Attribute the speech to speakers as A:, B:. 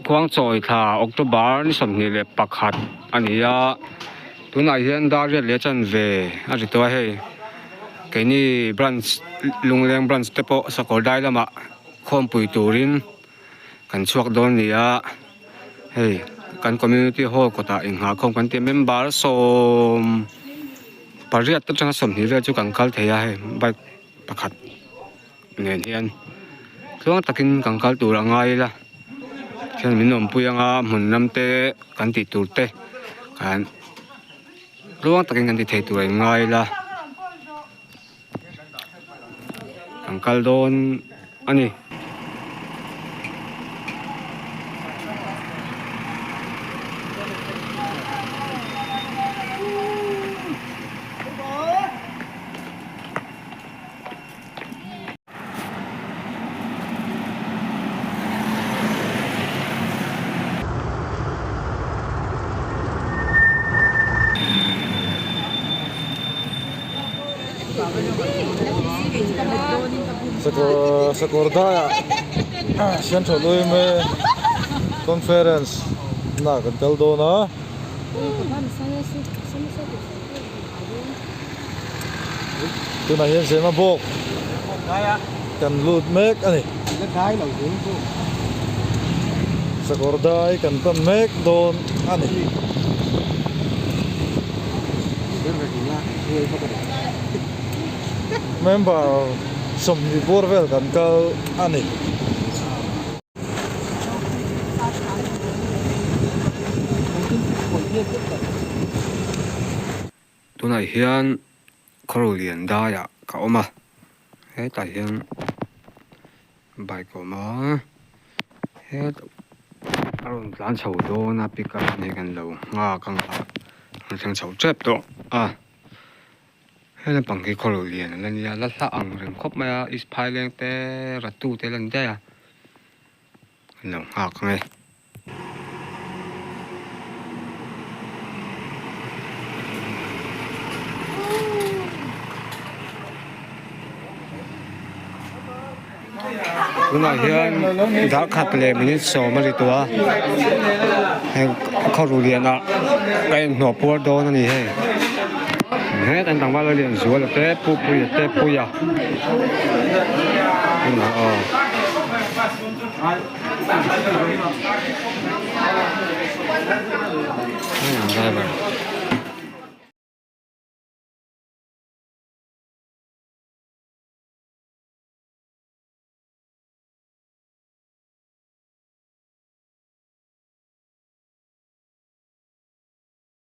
A: khuang choi tha October ni som ni le pakhat ania tunai hian daria le chan ve a ri to hei keini branch lungleng branch te po sakor dai lama khom pui turin kan chuak don nia hei kan community hall kota ingha khom kan ti member som pariat ta changa som ni ve chu kan kal theya hei bai pakhat nen hian chuang takin kan kal tur angai la chen minom puyanga mun namte kan ti turte kan luang takin kan ti thei tur ngai la angkal don ani
B: Sakordaya Central Uime Conference na kan kal do na tu na hian sema bok kan lut mek ani Sakordai kan pan mek don ani member som ni borvel kan kal ani
A: tunai hian khorolian daya ka oma he ta hian bai ko ma he aron tlan chho do na pika ne kan lo nga kang ha thang chho chep to a he na pang ki khorolian lan ya la sa ang ren khop ma is phailen te ratu te lan da ya lo ha kang tunai hian dar khat le minute so ma ri tua he khorolian a kai no por do na ni he he tan tang ba lo lian zu la te pu ya na o driver